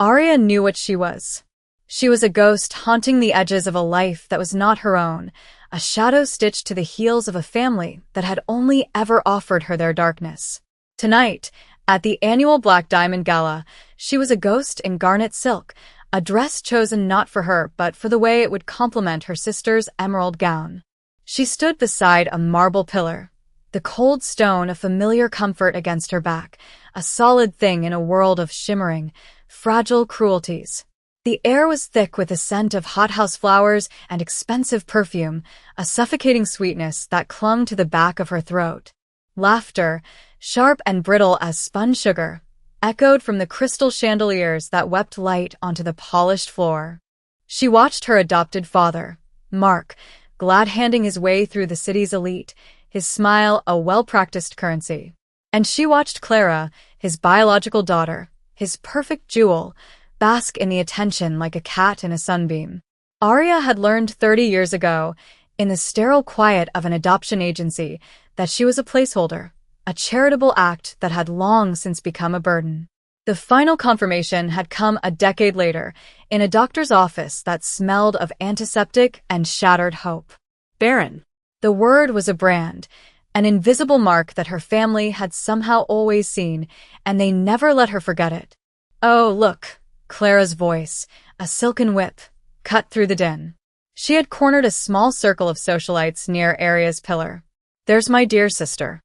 Arya knew what she was. She was a ghost haunting the edges of a life that was not her own, a shadow stitched to the heels of a family that had only ever offered her their darkness. Tonight, at the annual Black Diamond Gala, she was a ghost in garnet silk, a dress chosen not for her but for the way it would complement her sister's emerald gown. She stood beside a marble pillar, the cold stone a familiar comfort against her back, a solid thing in a world of shimmering, fragile cruelties. The air was thick with the scent of hothouse flowers and expensive perfume, a suffocating sweetness that clung to the back of her throat. Laughter, sharp and brittle as spun sugar, echoed from the crystal chandeliers that wept light onto the polished floor. She watched her adopted father, Mark, glad-handing his way through the city's elite, his smile a well-practiced currency. And she watched Clara, his biological daughter, his perfect jewel, bask in the attention like a cat in a sunbeam. Arya had learned 30 years ago, in the sterile quiet of an adoption agency, that she was a placeholder, a charitable act that had long since become a burden. The final confirmation had come a decade later, in a doctor's office that smelled of antiseptic and shattered hope. Barren. The word was a brand, an invisible mark that her family had somehow always seen, and they never let her forget it. "Oh, look," Clara's voice, a silken whip, cut through the din. She had cornered a small circle of socialites near Arya's pillar. "There's my dear sister.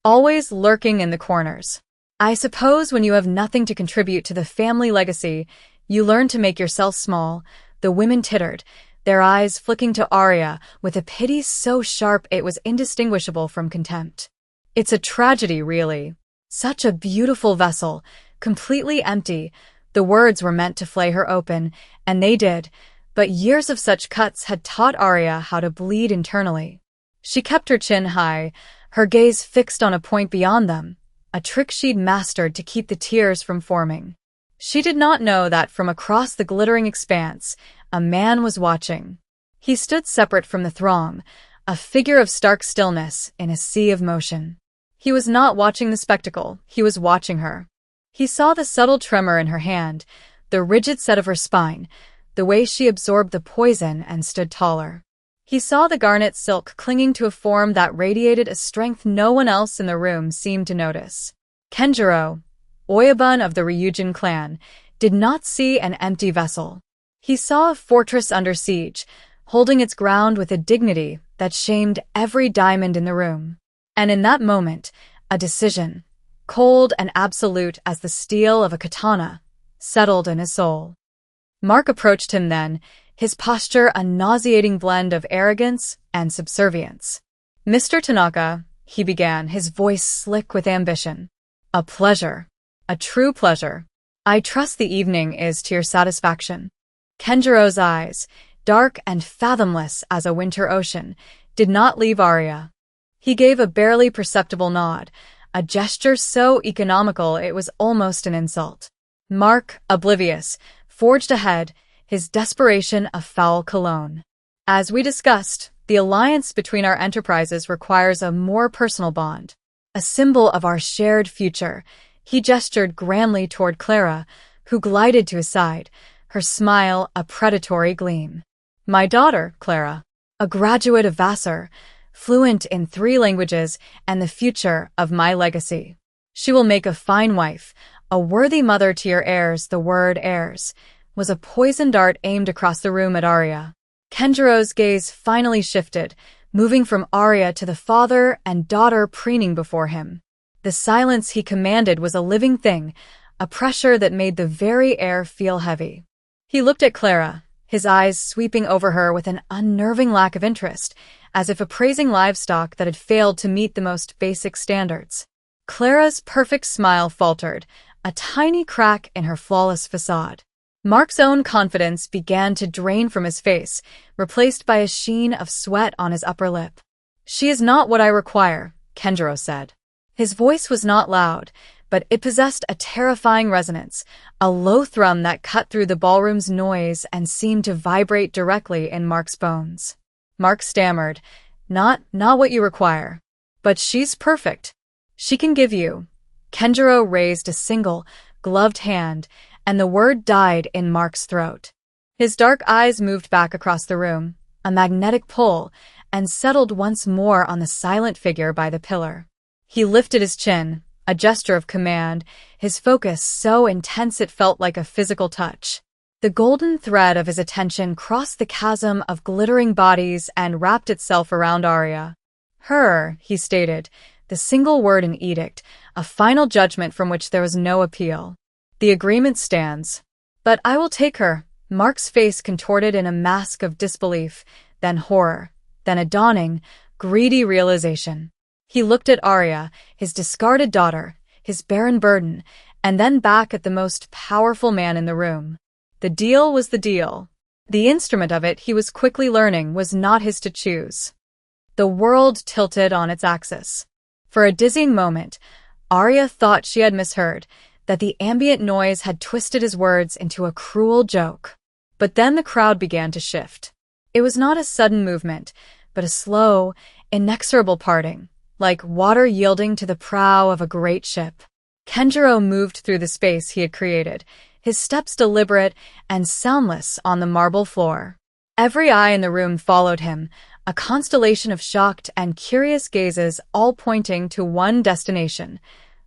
Always lurking in the corners. I suppose when you have nothing to contribute to the family legacy, you learn to make yourself small." The women tittered, their eyes flicking to Arya with a pity so sharp it was indistinguishable from contempt. "It's a tragedy, really. Such a beautiful vessel, completely empty." The words were meant to flay her open, and they did, but years of such cuts had taught Arya how to bleed internally. She kept her chin high, her gaze fixed on a point beyond them, a trick she'd mastered to keep the tears from forming. She did not know that from across the glittering expanse, a man was watching. He stood separate from the throng, a figure of stark stillness in a sea of motion. He was not watching the spectacle, he was watching her. He saw the subtle tremor in her hand, the rigid set of her spine, the way she absorbed the poison and stood taller. He saw the garnet silk clinging to a form that radiated a strength no one else in the room seemed to notice. Kenjiro, Oyabun of the Ryujin clan, did not see an empty vessel. He saw a fortress under siege, holding its ground with a dignity that shamed every diamond in the room. And in that moment, a decision, cold and absolute as the steel of a katana, settled in his soul. Mark approached him then, his posture a nauseating blend of arrogance and subservience. "Mr. Tanaka," he began, his voice slick with ambition. "A pleasure. A true pleasure. I trust the evening is to your satisfaction." Kenjiro's eyes, dark and fathomless as a winter ocean, did not leave Arya. He gave a barely perceptible nod, a gesture so economical it was almost an insult. Mark, oblivious, forged ahead, his desperation a foul cologne. "As we discussed, the alliance between our enterprises requires a more personal bond. A symbol of our shared future." He gestured grandly toward Clara, who glided to his side, her smile a predatory gleam. "My daughter, Clara, a graduate of Vassar, fluent in 3 languages and the future of my legacy. She will make a fine wife, a worthy mother to your heirs." The word heirs was a poisoned dart aimed across the room at Arya. Kenjiro's gaze finally shifted, moving from Arya to the father and daughter preening before him. The silence he commanded was a living thing, a pressure that made the very air feel heavy. He looked at Clara, his eyes sweeping over her with an unnerving lack of interest, as if appraising livestock that had failed to meet the most basic standards. Clara's perfect smile faltered, a tiny crack in her flawless facade. Mark's own confidence began to drain from his face, replaced by a sheen of sweat on his upper lip. "She is not what I require," Kenjiro said. His voice was not loud, but it possessed a terrifying resonance, a low thrum that cut through the ballroom's noise and seemed to vibrate directly in Mark's bones. Mark stammered, Not what you require. But she's perfect. She can give you." Kenjiro raised a single, gloved hand, and the word died in Mark's throat. His dark eyes moved back across the room, a magnetic pull, and settled once more on the silent figure by the pillar. He lifted his chin, a gesture of command, his focus so intense it felt like a physical touch. The golden thread of his attention crossed the chasm of glittering bodies and wrapped itself around Arya. Her, he stated, the single word in edict, a final judgment from which there was no appeal. The agreement stands. But I will take her. Mark's face contorted in a mask of disbelief, then horror, then a dawning, greedy realization. He looked at Arya, his discarded daughter, his barren burden, and then back at the most powerful man in the room. The deal was the deal. The instrument of it, he was quickly learning, was not his to choose. The world tilted on its axis. For a dizzying moment, Arya thought she had misheard, that the ambient noise had twisted his words into a cruel joke. But then the crowd began to shift. It was not a sudden movement, but a slow, inexorable parting, like water yielding to the prow of a great ship. Kenjiro moved through the space he had created, his steps deliberate and soundless on the marble floor. Every eye in the room followed him, a constellation of shocked and curious gazes all pointing to one destination,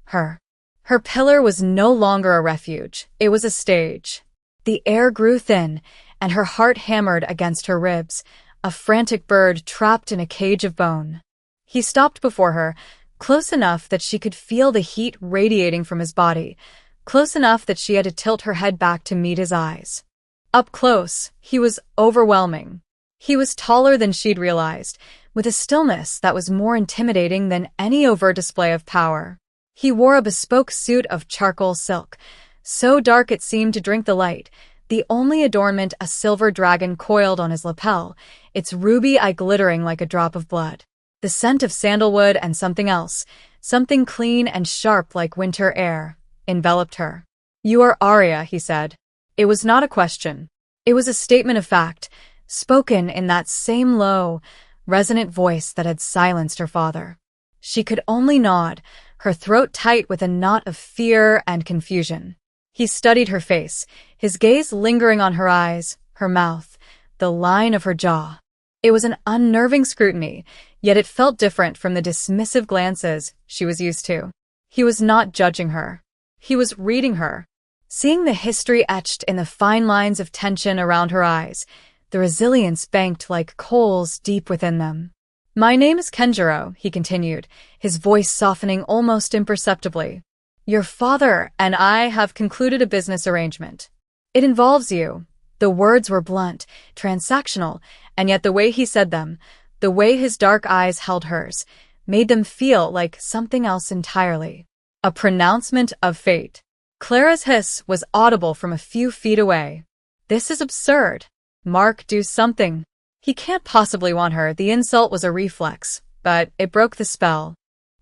her. Her pillar was no longer a refuge, it was a stage. The air grew thin, and her heart hammered against her ribs, a frantic bird trapped in a cage of bone. He stopped before her, close enough that she could feel the heat radiating from his body, close enough that she had to tilt her head back to meet his eyes. Up close, he was overwhelming. He was taller than she'd realized, with a stillness that was more intimidating than any overt display of power. He wore a bespoke suit of charcoal silk, so dark it seemed to drink the light, the only adornment a silver dragon coiled on his lapel, its ruby eye glittering like a drop of blood. The scent of sandalwood and something else, something clean and sharp like winter air, enveloped her. "You are Arya," he said. It was not a question. It was a statement of fact, spoken in that same low, resonant voice that had silenced her father. She could only nod, her throat tight with a knot of fear and confusion. He studied her face, his gaze lingering on her eyes, her mouth, the line of her jaw. It was an unnerving scrutiny, yet it felt different from the dismissive glances she was used to. He was not judging her. He was reading her, seeing the history etched in the fine lines of tension around her eyes, the resilience banked like coals deep within them. "My name is Kenjiro," he continued, his voice softening almost imperceptibly. "Your father and I have concluded a business arrangement. It involves you." The words were blunt, transactional, and yet the way he said them, the way his dark eyes held hers, made them feel like something else entirely. A pronouncement of fate. Clara's hiss was audible from a few feet away. "This is absurd. Mark, do something. He can't possibly want her." The insult was a reflex, but it broke the spell.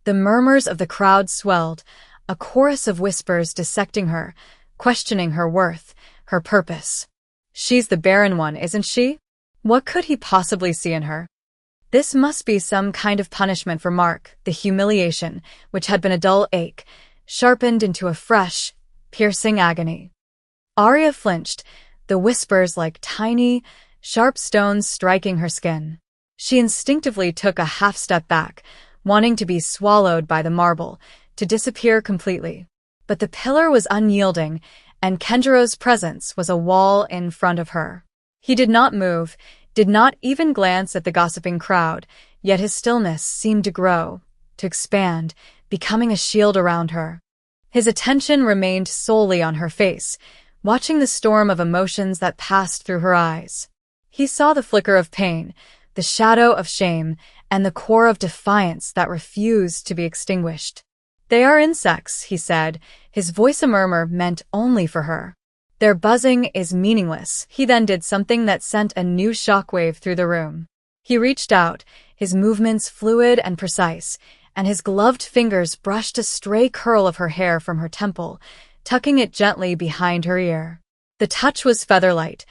The murmurs of the crowd swelled, a chorus of whispers dissecting her, questioning her worth, her purpose. "She's the barren one, isn't she? What could he possibly see in her?" This must be some kind of punishment for Mark, the humiliation, which had been a dull ache, sharpened into a fresh, piercing agony. Arya flinched, the whispers like tiny, sharp stones striking her skin. She instinctively took a half-step back, wanting to be swallowed by the marble, to disappear completely. But the pillar was unyielding, and Kenjiro's presence was a wall in front of her. He did not move, did not even glance at the gossiping crowd, yet his stillness seemed to grow, to expand, becoming a shield around her. His attention remained solely on her face, watching the storm of emotions that passed through her eyes. He saw the flicker of pain, the shadow of shame, and the core of defiance that refused to be extinguished. "They are insects," he said, his voice a murmur meant only for her. "Their buzzing is meaningless." He then did something that sent a new shockwave through the room. He reached out, his movements fluid and precise, and his gloved fingers brushed a stray curl of her hair from her temple, tucking it gently behind her ear. The touch was featherlight,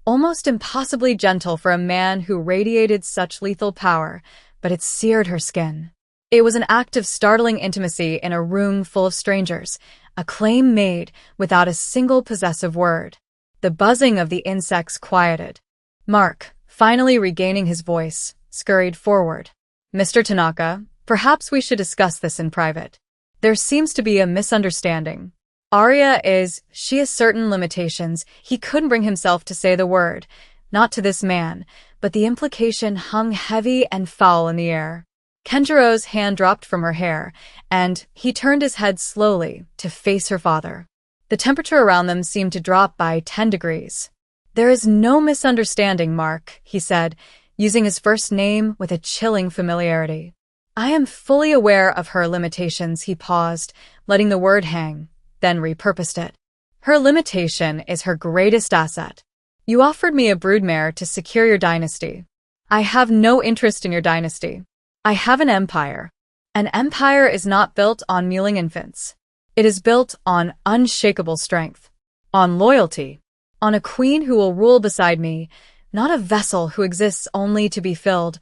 almost impossibly gentle for a man who radiated such lethal power, but it seared her skin. It was an act of startling intimacy in a room full of strangers, a claim made without a single possessive word. The buzzing of the insects quieted. Mark, finally regaining his voice, scurried forward. Mr. Tanaka, perhaps we should discuss this in private. There seems to be a misunderstanding. She has certain limitations. He couldn't bring himself to say the word, not to this man, but the implication hung heavy and foul in the air. Kenjiro's hand dropped from her hair, and he turned his head slowly to face her father. The temperature around them seemed to drop by 10 degrees. There is no misunderstanding, Mark, he said, using his first name with a chilling familiarity. I am fully aware of her limitations, he paused, letting the word hang, then repurposed it. Her limitation is her greatest asset. You offered me a broodmare to secure your dynasty. I have no interest in your dynasty. I have an empire. An empire is not built on mewling infants. It is built on unshakable strength, on loyalty, on a queen who will rule beside me, not a vessel who exists only to be filled.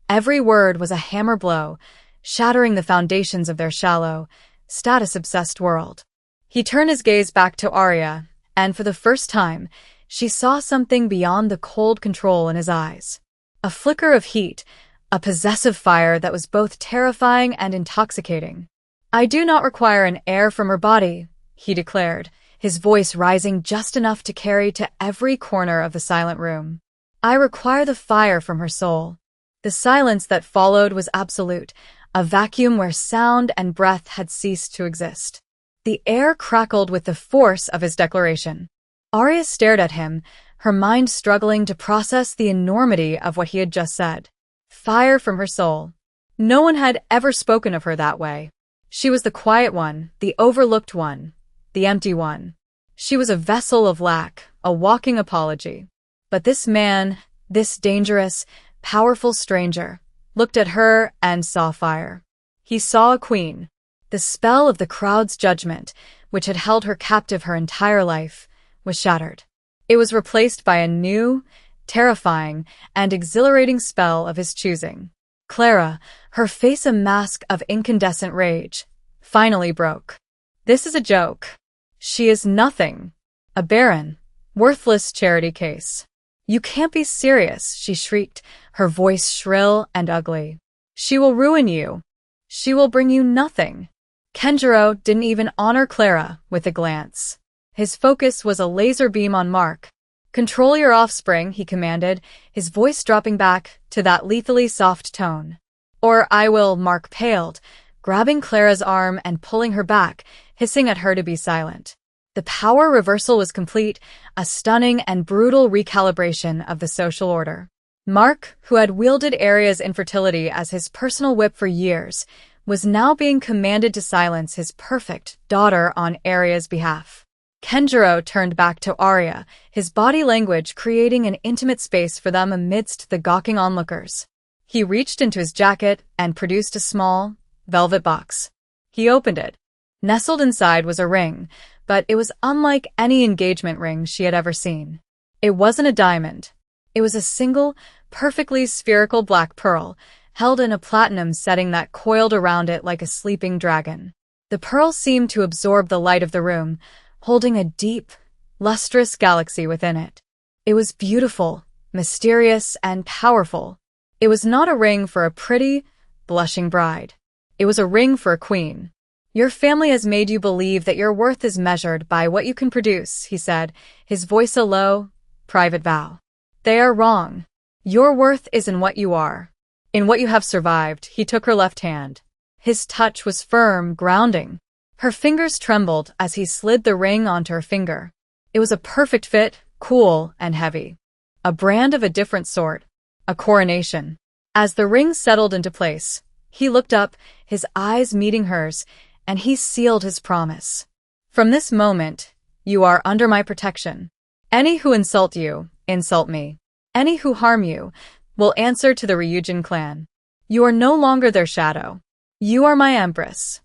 Every word was a hammer blow, shattering the foundations of their shallow, status-obsessed world. He turned his gaze back to Arya, and for the first time, she saw something beyond the cold control in his eyes. A flicker of heat, a possessive fire that was both terrifying and intoxicating. I do not require an heir from her body, he declared, his voice rising just enough to carry to every corner of the silent room. I require the fire from her soul. The silence that followed was absolute, a vacuum where sound and breath had ceased to exist. The air crackled with the force of his declaration. Arya stared at him, her mind struggling to process the enormity of what he had just said. Fire from her soul. No one had ever spoken of her that way. She was the quiet one, the overlooked one, the empty one. She was a vessel of lack, a walking apology. But this man, this dangerous, powerful stranger, looked at her and saw fire. He saw a queen. The spell of the crowd's judgment, which had held her captive her entire life, was shattered. It was replaced by a new, terrifying, and exhilarating spell of his choosing. Clara, her face a mask of incandescent rage, finally broke. This is a joke. She is nothing. A barren, worthless charity case. You can't be serious, she shrieked, her voice shrill and ugly. She will ruin you. She will bring you nothing. Kenjiro didn't even honor Clara with a glance. His focus was a laser beam on Mark. Control your offspring, he commanded, his voice dropping back to that lethally soft tone. Or I will, Mark paled, grabbing Clara's arm and pulling her back, hissing at her to be silent. The power reversal was complete, a stunning and brutal recalibration of the social order. Mark, who had wielded Arya's infertility as his personal whip for years, was now being commanded to silence his perfect daughter on Arya's behalf. Kenjiro turned back to Arya, his body language creating an intimate space for them amidst the gawking onlookers. He reached into his jacket and produced a small, velvet box. He opened it. Nestled inside was a ring, but it was unlike any engagement ring she had ever seen. It wasn't a diamond. It was a single, perfectly spherical black pearl, held in a platinum setting that coiled around it like a sleeping dragon. The pearl seemed to absorb the light of the room, holding a deep, lustrous galaxy within it. It was beautiful, mysterious, and powerful. It was not a ring for a pretty, blushing bride. It was a ring for a queen. Your family has made you believe that your worth is measured by what you can produce, he said, his voice a low, private vow. They are wrong. Your worth is in what you are. In what you have survived. He took her left hand. His touch was firm, grounding. Her fingers trembled as he slid the ring onto her finger. It was a perfect fit, cool and heavy. A brand of a different sort. A coronation. As the ring settled into place, he looked up, his eyes meeting hers, and he sealed his promise. From this moment, you are under my protection. Any who insult you, insult me. Any who harm you, will answer to the Ryujin clan. You are no longer their shadow. You are my empress.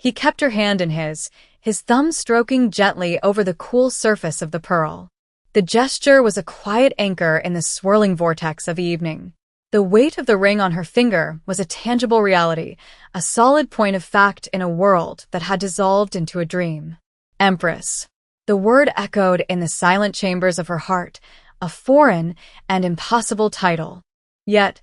He kept her hand in his thumb stroking gently over the cool surface of the pearl. The gesture was a quiet anchor in the swirling vortex of evening. The weight of the ring on her finger was a tangible reality, a solid point of fact in a world that had dissolved into a dream. Empress. The word echoed in the silent chambers of her heart, a foreign and impossible title. Yet,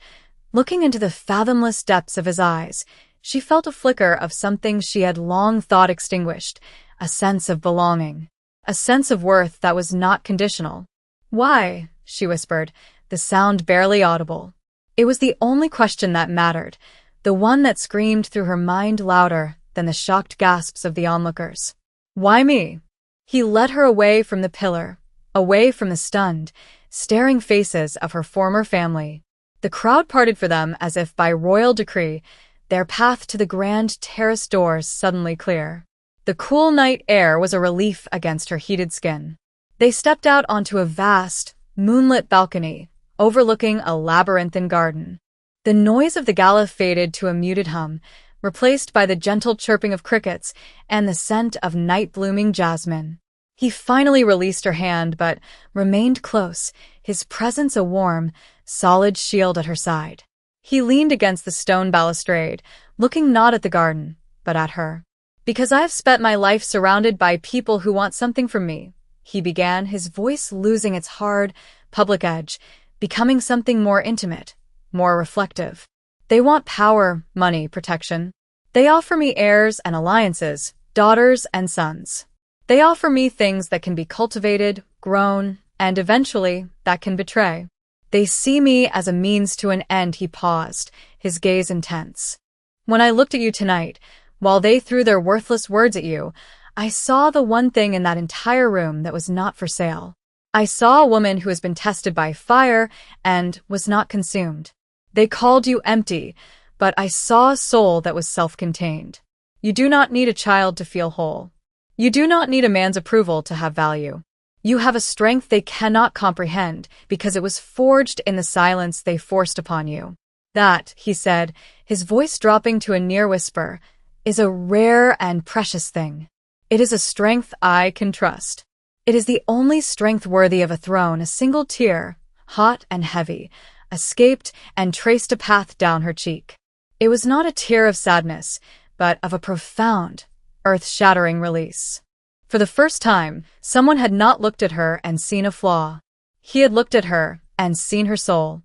looking into the fathomless depths of his eyes, she felt a flicker of something she had long thought extinguished, a sense of belonging, a sense of worth that was not conditional. "Why?" she whispered, the sound barely audible. It was the only question that mattered, the one that screamed through her mind louder than the shocked gasps of the onlookers. "Why me?" He led her away from the pillar, away from the stunned, staring faces of her former family. The crowd parted for them as if by royal decree, their path to the grand terrace doors suddenly clear. The cool night air was a relief against her heated skin. They stepped out onto a vast, moonlit balcony, overlooking a labyrinthine garden. The noise of the gala faded to a muted hum, replaced by the gentle chirping of crickets and the scent of night-blooming jasmine. He finally released her hand but remained close, his presence a warm, solid shield at her side. He leaned against the stone balustrade, looking not at the garden, but at her. "Because I have spent my life surrounded by people who want something from me," he began, his voice losing its hard, public edge, becoming something more intimate, more reflective. "They want power, money, protection. They offer me heirs and alliances, daughters and sons. They offer me things that can be cultivated, grown, and eventually, that can betray. They see me as a means to an end." He paused, his gaze intense. "When I looked at you tonight, while they threw their worthless words at you, I saw the one thing in that entire room that was not for sale. I saw a woman who has been tested by fire and was not consumed. They called you empty, but I saw a soul that was self-contained. You do not need a child to feel whole. You do not need a man's approval to have value. You have a strength they cannot comprehend because it was forged in the silence they forced upon you. That," he said, his voice dropping to a near whisper, "is a rare and precious thing. It is a strength I can trust. It is the only strength worthy of a throne." A single tear, hot and heavy, escaped and traced a path down her cheek. It was not a tear of sadness, but of a profound, earth-shattering release. For the first time, someone had not looked at her and seen a flaw. He had looked at her and seen her soul.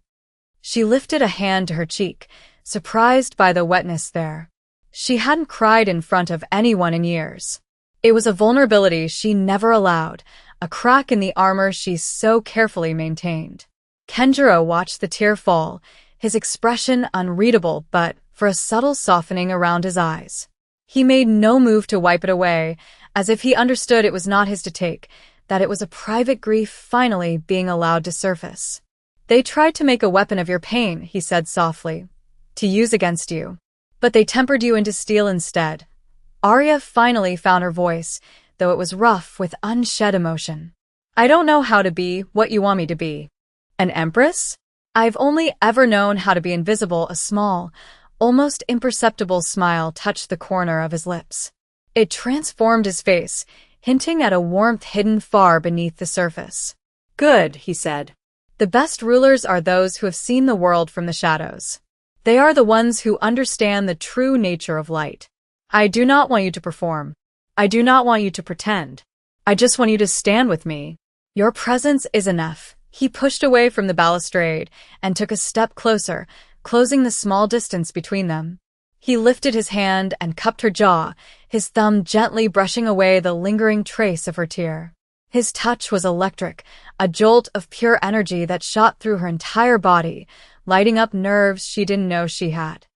She lifted a hand to her cheek, surprised by the wetness there. She hadn't cried in front of anyone in years. It was a vulnerability she never allowed, a crack in the armor she so carefully maintained. Kenjiro watched the tear fall, his expression unreadable but for a subtle softening around his eyes. He made no move to wipe it away, as if he understood it was not his to take, that it was a private grief finally being allowed to surface. "They tried to make a weapon of your pain," he said softly, "to use against you. But they tempered you into steel instead." Arya finally found her voice, though it was rough with unshed emotion. "I don't know how to be what you want me to be. An empress? I've only ever known how to be invisible." A small, almost imperceptible smile touched the corner of his lips. It transformed his face, hinting at a warmth hidden far beneath the surface. "Good," he said. "The best rulers are those who have seen the world from the shadows. They are the ones who understand the true nature of light. I do not want you to perform. I do not want you to pretend. I just want you to stand with me. Your presence is enough." He pushed away from the balustrade and took a step closer, closing the small distance between them. He lifted his hand and cupped her jaw, his thumb gently brushing away the lingering trace of her tear. His touch was electric, a jolt of pure energy that shot through her entire body, lighting up nerves she didn't know she had.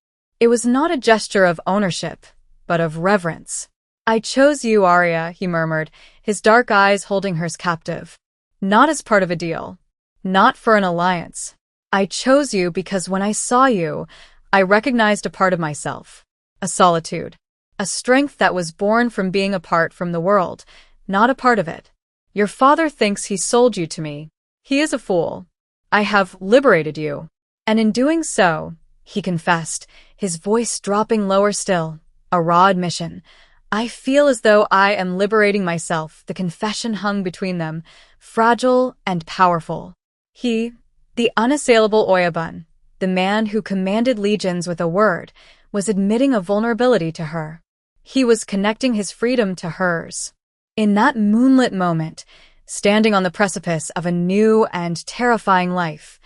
It was not a gesture of ownership, but of reverence. "I chose you, Arya," he murmured, his dark eyes holding hers captive. "Not as part of a deal. Not for an alliance. I chose you because when I saw you, I recognized a part of myself. A solitude. A strength that was born from being apart from the world, not a part of it. Your father thinks he sold you to me. He is a fool. I have liberated you. And in doing so," he confessed, his voice dropping lower still, a raw admission, "I feel as though I am liberating myself." The confession hung between them, fragile and powerful. He, the unassailable Oyabun, the man who commanded legions with a word, was admitting a vulnerability to her. He was connecting his freedom to hers. In that moonlit moment, standing on the precipice of a new and terrifying life,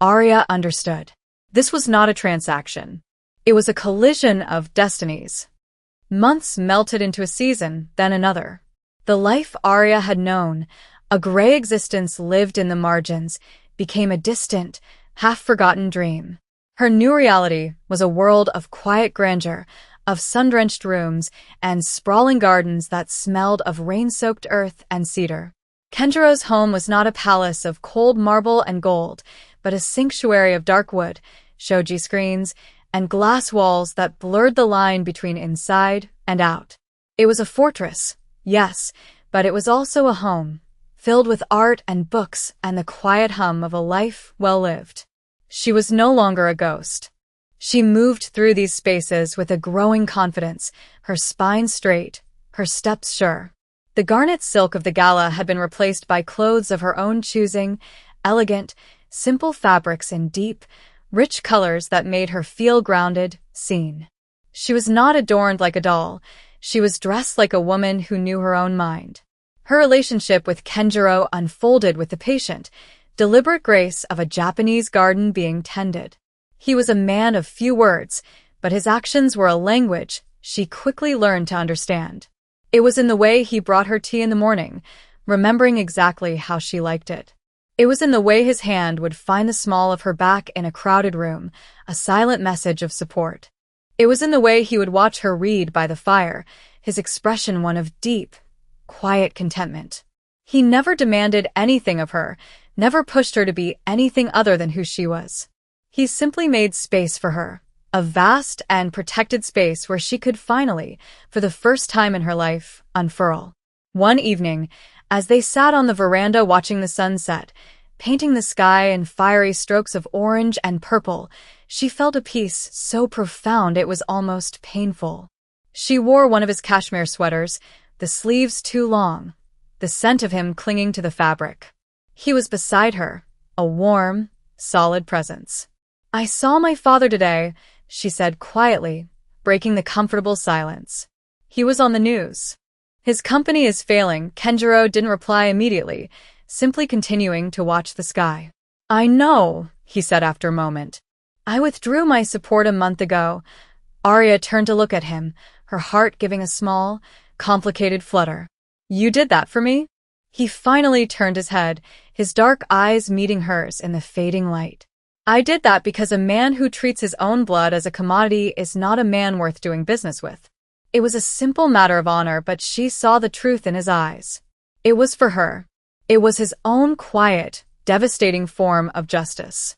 Arya understood. This was not a transaction. It was a collision of destinies. Months melted into a season, then another. The life Arya had known, a gray existence lived in the margins, became a distant, half-forgotten dream. Her new reality was a world of quiet grandeur, of sun-drenched rooms, and sprawling gardens that smelled of rain-soaked earth and cedar. Kenjiro's home was not a palace of cold marble and gold, but a sanctuary of dark wood, shoji screens, and glass walls that blurred the line between inside and out. It was a fortress, yes, but it was also a home, filled with art and books and the quiet hum of a life well lived. She was no longer a ghost. She moved through these spaces with a growing confidence, her spine straight, her steps sure. The garnet silk of the gala had been replaced by clothes of her own choosing, elegant, simple fabrics in deep, rich colors that made her feel grounded, seen. She was not adorned like a doll. She was dressed like a woman who knew her own mind. Her relationship with Kenjiro unfolded with the patient, deliberate grace of a Japanese garden being tended. He was a man of few words, but his actions were a language she quickly learned to understand. It was in the way he brought her tea in the morning, remembering exactly how she liked it. It was in the way his hand would find the small of her back in a crowded room, a silent message of support. It was in the way he would watch her read by the fire, his expression one of deep, quiet contentment. He never demanded anything of her, never pushed her to be anything other than who she was. He simply made space for her, a vast and protected space where she could finally, for the first time in her life, unfurl. One evening, as they sat on the veranda watching the sunset, painting the sky in fiery strokes of orange and purple, she felt a peace so profound it was almost painful. She wore one of his cashmere sweaters, the sleeves too long, the scent of him clinging to the fabric. He was beside her, a warm, solid presence. "I saw my father today," she said quietly, breaking the comfortable silence. "He was on the news. His company is failing." Kenjiro didn't reply immediately, simply continuing to watch the sky. "I know," he said after a moment. "I withdrew my support a month ago." Arya turned to look at him, her heart giving a small, complicated flutter. "You did that for me?" He finally turned his head, his dark eyes meeting hers in the fading light. "I did that because a man who treats his own blood as a commodity is not a man worth doing business with." It was a simple matter of honor, but she saw the truth in his eyes. It was for her. It was his own quiet, devastating form of justice.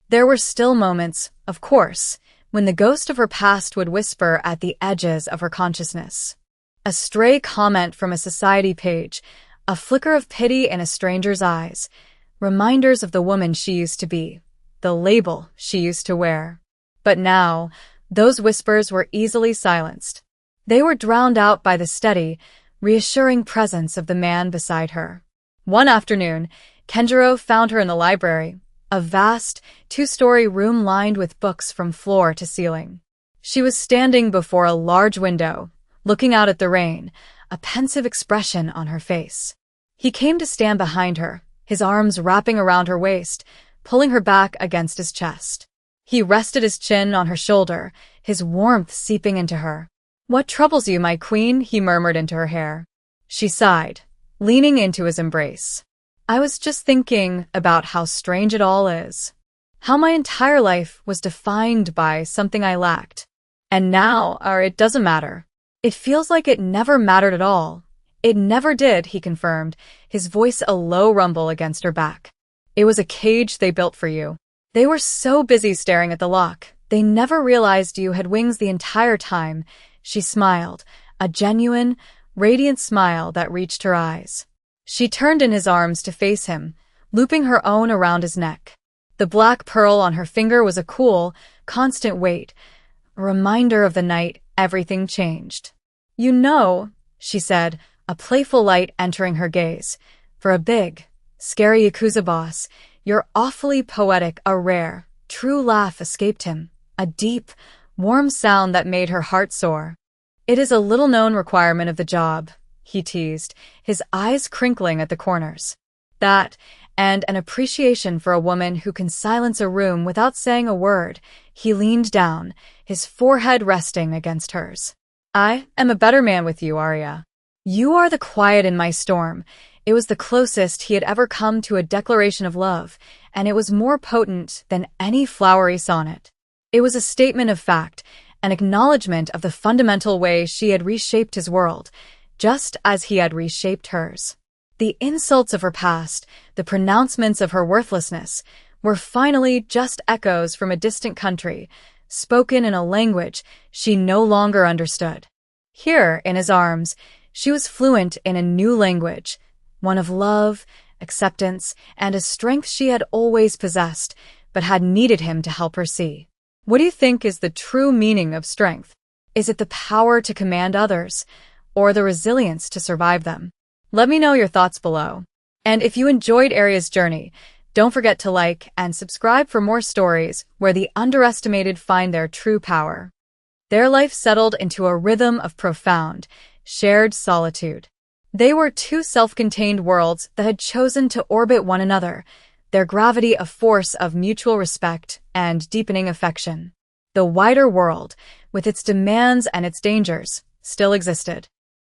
There were still moments, of course, when the ghost of her past would whisper at the edges of her consciousness. A stray comment from a society page, a flicker of pity in a stranger's eyes, reminders of the woman she used to be, the label she used to wear. But now, those whispers were easily silenced. They were drowned out by the steady, reassuring presence of the man beside her. One afternoon, Kenjiro found her in the library, a vast, two-story room lined with books from floor to ceiling. She was standing before a large window, looking out at the rain, a pensive expression on her face. He came to stand behind her, his arms wrapping around her waist, pulling her back against his chest. He rested his chin on her shoulder, his warmth seeping into her. "What troubles you, my queen?" he murmured into her hair. She sighed, leaning into his embrace. "I was just thinking about how strange it all is. How my entire life was defined by something I lacked. And now, it doesn't matter. It feels like it never mattered at all." "It never did," he confirmed, his voice a low rumble against her back. "It was a cage they built for you. They were so busy staring at the lock, they never realized you had wings the entire time." She smiled, a genuine, radiant smile that reached her eyes. She turned in his arms to face him, looping her own around his neck. The black pearl on her finger was a cool, constant weight, a reminder of the night everything changed. "You know," she said, a playful light entering her gaze, "for a big, scary Yakuza boss, you're awfully poetic, a rare, true laugh escaped him, a deep, warm sound that made her heart soar. "It is a little-known requirement of the job," he teased, his eyes crinkling at the corners. "That, and an appreciation for a woman who can silence a room without saying a word." He leaned down, his forehead resting against hers. "I am a better man with you, Arya. You are the quiet in my storm." It was the closest he had ever come to a declaration of love, and it was more potent than any flowery sonnet. It was a statement of fact, an acknowledgement of the fundamental way she had reshaped his world, just as he had reshaped hers. The insults of her past, the pronouncements of her worthlessness, were finally just echoes from a distant country, spoken in a language she no longer understood. Here, in his arms, she was fluent in a new language, one of love, acceptance, and a strength she had always possessed, but had needed him to help her see. What do you think is the true meaning of strength? Is it the power to command others, or the resilience to survive them? Let me know your thoughts below. And if you enjoyed Arya's journey, don't forget to like and subscribe for more stories where the underestimated find their true power. Their life settled into a rhythm of profound, shared solitude. They were two self-contained worlds that had chosen to orbit one another, their gravity a force of mutual respect and deepening affection. The wider world, with its demands and its dangers, still existed.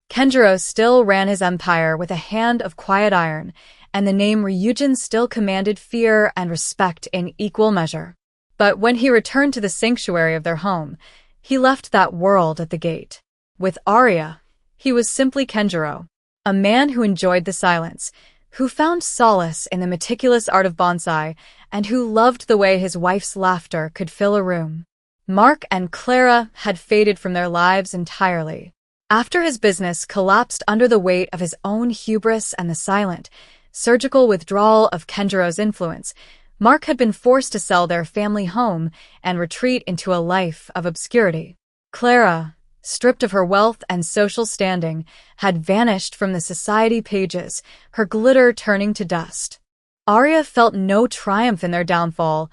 Kenjiro still ran his empire with a hand of quiet iron, and the name Ryujin still commanded fear and respect in equal measure. But when he returned to the sanctuary of their home, he left that world at the gate. With Arya, he was simply Kenjiro, a man who enjoyed the silence, who found solace in the meticulous art of bonsai, and who loved the way his wife's laughter could fill a room. Mark and Clara had faded from their lives entirely. After his business collapsed under the weight of his own hubris and the silent, surgical withdrawal of Kenjiro's influence, Mark had been forced to sell their family home and retreat into a life of obscurity. Clara, stripped of her wealth and social standing, had vanished from the society pages, her glitter turning to dust. Arya felt no triumph in their downfall,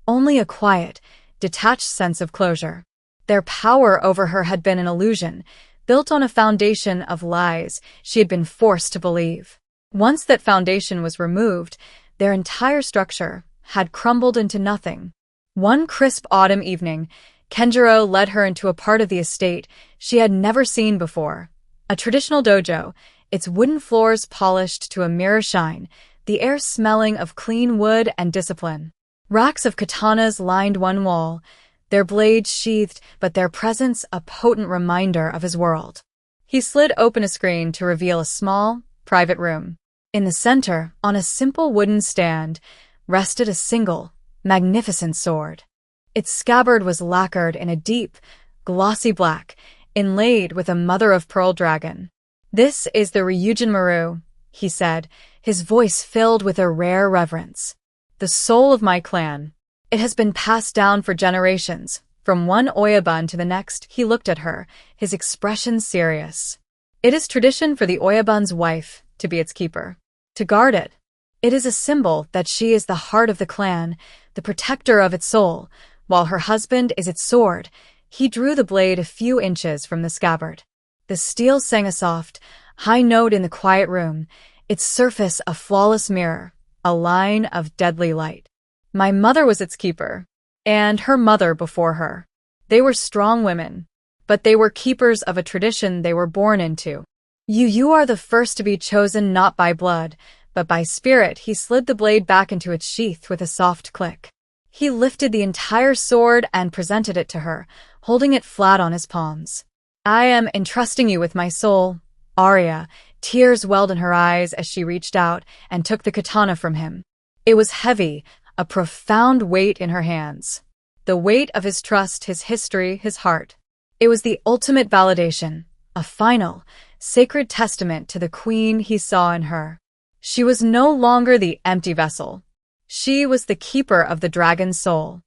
only a quiet, detached sense of closure. Their power over her had been an illusion, built on a foundation of lies she had been forced to believe. Once that foundation was removed, their entire structure had crumbled into nothing. One crisp autumn evening, Kenjiro led her into a part of the estate she had never seen before. A traditional dojo, its wooden floors polished to a mirror shine, the air smelling of clean wood and discipline. Racks of katanas lined one wall, their blades sheathed, but their presence a potent reminder of his world. He slid open a screen to reveal a small, private room. In the center, on a simple wooden stand, rested a single, magnificent sword. Its scabbard was lacquered in a deep, glossy black, inlaid with a mother-of-pearl dragon. "This is the Ryujin Maru," he said, his voice filled with a rare reverence. "The soul of my clan. It has been passed down for generations, from one Oyabun to the next." He looked at her, his expression serious. "It is tradition for the Oyabun's wife to be its keeper, to guard it. It is a symbol that she is the heart of the clan, the protector of its soul, while her husband is its sword." He drew the blade a few inches from the scabbard. The steel sang a soft, high note in the quiet room, its surface a flawless mirror, a line of deadly light. "My mother was its keeper, and her mother before her. They were strong women, but they were keepers of a tradition they were born into. You are the first to be chosen not by blood, but by spirit." He slid the blade back into its sheath with a soft click. He lifted the entire sword and presented it to her, holding it flat on his palms. "I am entrusting you with my soul, Arya." Tears welled in her eyes as she reached out and took the katana from him. It was heavy, a profound weight in her hands. The weight of his trust, his history, his heart. It was the ultimate validation, a final, sacred testament to the queen he saw in her. She was no longer the empty vessel. She was the keeper of the dragon's soul.